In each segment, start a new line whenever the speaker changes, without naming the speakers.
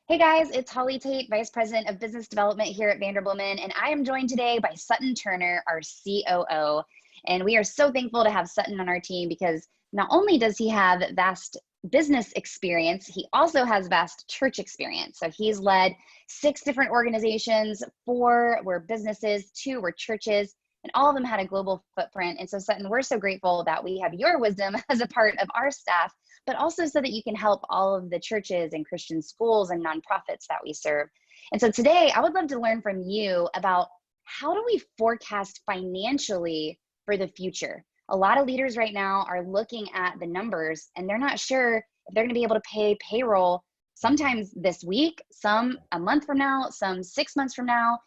Hey guys, it's Holly Tate, Vice President of Business Development here at Vanderbloemen, and I am joined today by Sutton Turner, our COO. And we are so thankful to have Sutton on our team because not only does he have vast business experience, he also has vast church experience. So he's led 6 different organizations, 4 were businesses, 2 were churches, and all of them had a global footprint. And so Sutton, we're so grateful that we have your wisdom as a part of our staff, but also so that you can help all of the churches and Christian schools and nonprofits that we serve. And so today I would love to learn from you about how do we forecast financially for the future? A lot of leaders right now are looking at the numbers and they're not sure if they're going to be able to pay payroll sometimes this week, some a month from now, some 6 months from now.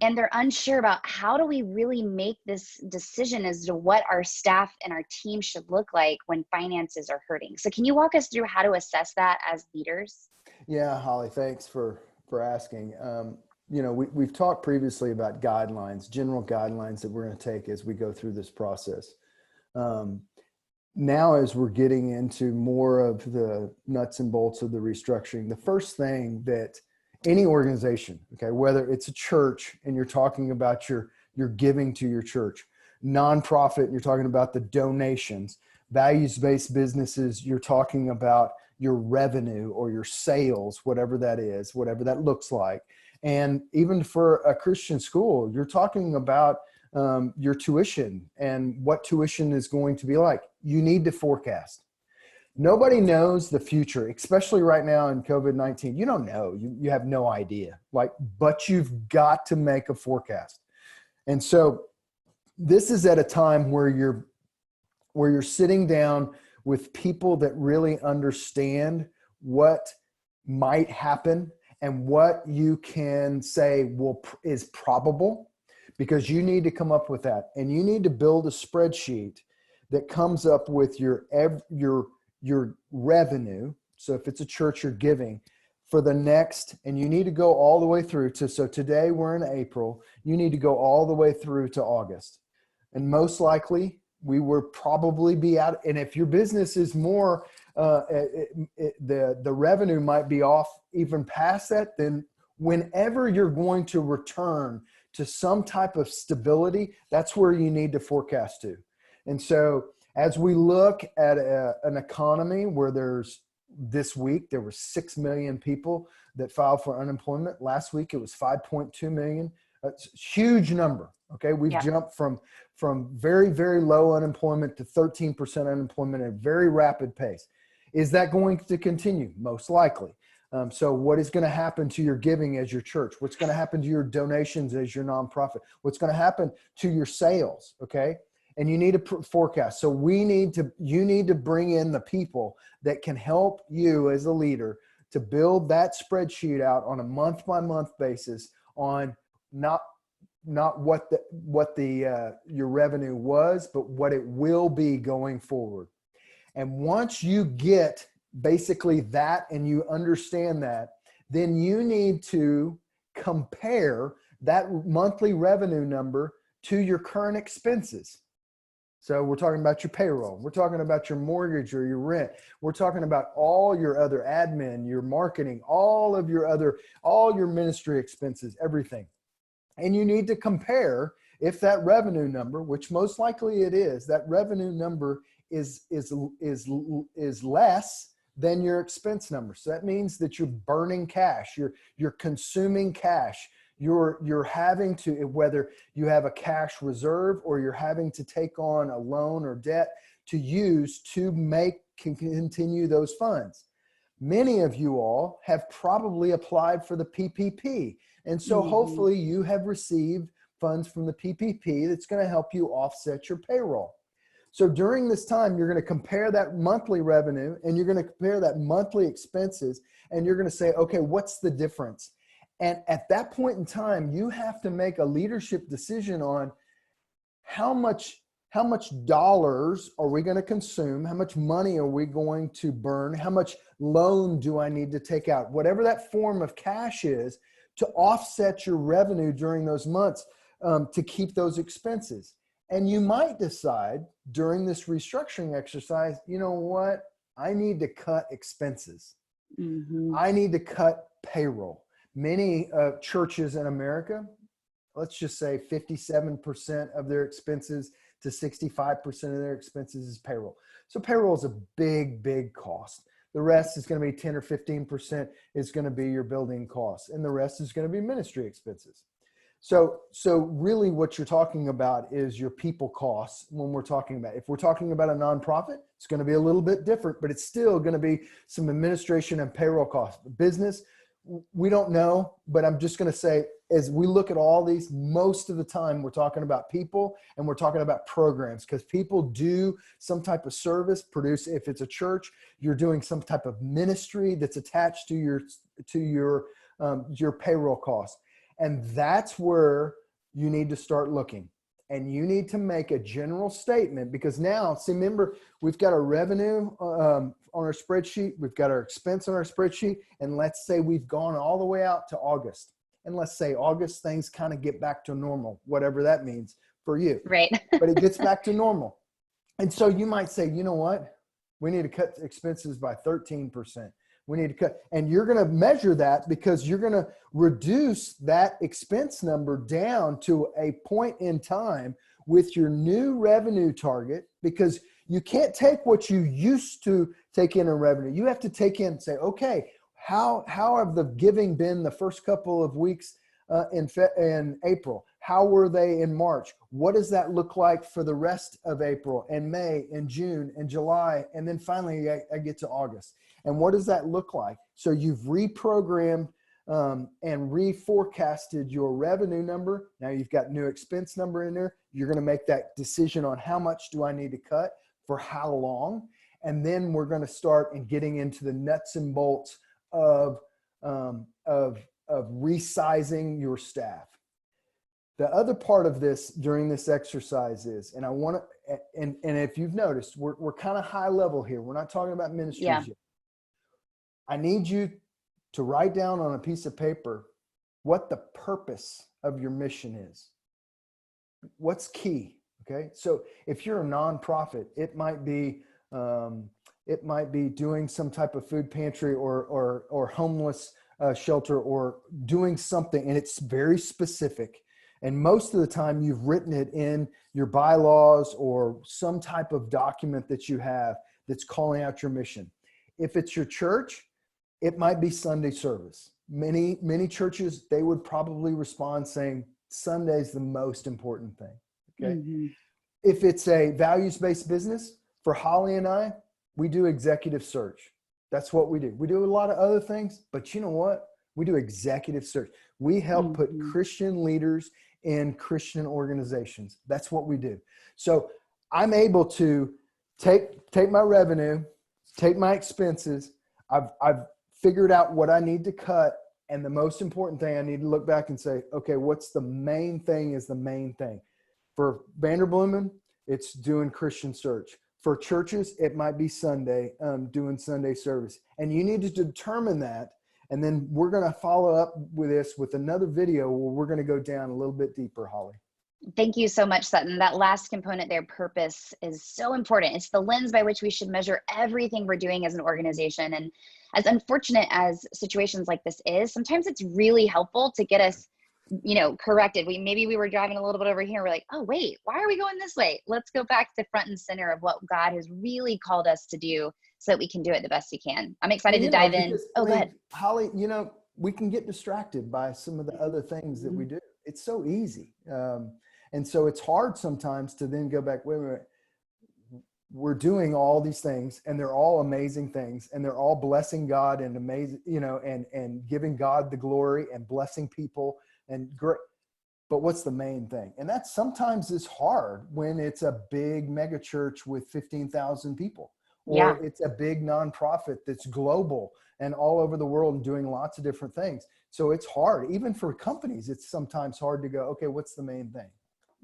And they're unsure about how do we really make this decision as to what our staff and our team should look like when finances are hurting. So can you walk us through how to assess that as leaders?
Yeah, Holly, thanks for asking. We've talked previously about guidelines, general guidelines that we're going to take as we go through this process. Now, as we're getting into more of the nuts and bolts of the restructuring, the first thing that any organization, okay, whether it's a church and you're talking about your giving to your church, nonprofit, and you're talking about the donations, values-based businesses, you're talking about your revenue or your sales, whatever that is, whatever that looks like. And even for a Christian school, you're talking about your tuition and what tuition is going to be like. You need to forecast. Nobody knows the future, especially right now in COVID-19. You don't know. You have no idea. But you've got to make a forecast. And so this is at a time where you're sitting down with people that really understand what might happen and what you can say is probable, because you need to come up with that. And you need to build a spreadsheet that comes up with your revenue. So if it's a church, you're giving for the next, and you need to go all the way through to, so today we're in April, you need to go all the way through to August. And most likely we will probably be out. And if your business is more, the revenue might be off even past that, then whenever you're going to return to some type of stability, that's where you need to forecast to. And so as we look at an economy where this week, there were 6 million people that filed for unemployment. Last week, it was 5.2 million. That's a huge number. Okay. We've jumped from very, very low unemployment to 13% unemployment at a very rapid pace. Is that going to continue? Most likely. So what is going to happen to your giving as your church? What's going to happen to your donations as your nonprofit? What's going to happen to your sales? Okay. And you need to forecast. So you need to bring in the people that can help you as a leader to build that spreadsheet out on a month by month basis on not what your revenue was, but what it will be going forward. And once you get basically that and you understand that, then you need to compare that monthly revenue number to your current expenses. So we're talking about your payroll. We're talking about your mortgage or your rent. We're talking about all your other admin, your marketing, all your ministry expenses, everything. And you need to compare if that revenue number, which most likely it is, that revenue number is less than your expense number. So that means that you're burning cash, you're consuming cash. You're having to, whether you have a cash reserve or you're having to take on a loan or debt to use to continue those funds. Many of you all have probably applied for the PPP. And so hopefully you have received funds from the PPP that's going to help you offset your payroll. So during this time, you're going to compare that monthly revenue and you're going to compare that monthly expenses, and you're going to say, okay, what's the difference? And at that point in time, you have to make a leadership decision on how much dollars are we going to consume? How much money are we going to burn? How much loan do I need to take out? Whatever that form of cash is, to offset your revenue during those months, to keep those expenses. And you might decide during this restructuring exercise, you know what? I need to cut expenses. I need to cut payroll. Many churches in America, let's just say 57% of their expenses to 65% of their expenses is payroll. So payroll is a big, big cost. The rest is going to be 10 or 15% is going to be your building costs, and the rest is going to be ministry expenses. So really what you're talking about is your people costs when we're talking about, if we're talking about a nonprofit, it's going to be a little bit different, but it's still going to be some administration and payroll costs. Business, we don't know, but I'm just going to say, as we look at all these, most of the time we're talking about people and we're talking about programs, because people do some type of service, produce. If it's a church, you're doing some type of ministry that's attached to your payroll costs. And that's where you need to start looking. And you need to make a general statement, because now, see, remember, we've got our revenue on our spreadsheet. We've got our expense on our spreadsheet. And let's say we've gone all the way out to August. And let's say August, things kind of get back to normal, whatever that means for you.
Right.
But it gets back to normal. And so you might say, you know what? We need to cut expenses by 13%. We need to cut, and you're going to measure that because you're going to reduce that expense number down to a point in time with your new revenue target, because you can't take what you used to take in revenue. You have to take in, say, okay, how have the giving been the first couple of weeks in April? How were they in March? What does that look like for the rest of April and May and June and July? And then finally I get to August. And what does that look like? So you've reprogrammed and reforecasted your revenue number. Now you've got new expense number in there. You're going to make that decision on how much do I need to cut for how long. And then we're going to start and getting into the nuts and bolts of resizing your staff. The other part of this during this exercise is, and I want to, and if you've noticed, we're kind of high level here. We're not talking about ministries yet. I need you to write down on a piece of paper what the purpose of your mission is. What's key? Okay. So if you're a nonprofit, it might be doing some type of food pantry or homeless shelter, or doing something, and it's very specific. And most of the time you've written it in your bylaws or some type of document that you have that's calling out your mission. If it's your church, it might be Sunday service. Many churches, they would probably respond saying Sunday's the most important thing. Okay. Mm-hmm. If it's a values-based business, for Holly and I, we do executive search. That's what we do. We do a lot of other things, but you know what? We do executive search. We help put Christian leaders in Christian organizations. That's what we do. So I'm able to take my revenue, take my expenses. I've figured out what I need to cut. And the most important thing, I need to look back and say, okay, what's the main thing is the main thing. For Vanderbloemen, it's doing Christian search. For churches, it might be Sunday, doing Sunday service. And you need to determine that. And then we're going to follow up with this with another video where we're going to go down a little bit deeper, Holly.
Thank you so much, Sutton. That last component there, purpose, is so important. It's the lens by which we should measure everything we're doing as an organization. And as unfortunate as situations like this is, sometimes it's really helpful to get us, corrected. Maybe we were driving a little bit over here. We're like, oh, wait, why are we going this way? Let's go back to front and center of what God has really called us to do so that we can do it the best we can. I'm excited to dive in. Go ahead.
Holly, we can get distracted by some of the other things that we do. It's so easy. And so it's hard sometimes to then go back, wait a minute, we're doing all these things and they're all amazing things and they're all blessing God and amazing, and giving God the glory and blessing people and great. But what's the main thing? And that sometimes is hard when it's a big mega church with 15,000 people, or it's a big nonprofit that's global and all over the world and doing lots of different things. So it's hard. Even for companies, it's sometimes hard to go, okay, what's the main thing?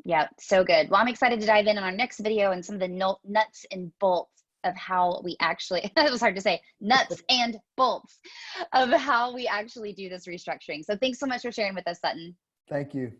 Yeah, so good. Well, I'm excited to dive in on our next video and some of the nuts and bolts of how we actually, it was hard to say, nuts and bolts of how we actually do this restructuring. So thanks so much for sharing with us, Sutton.
Thank you.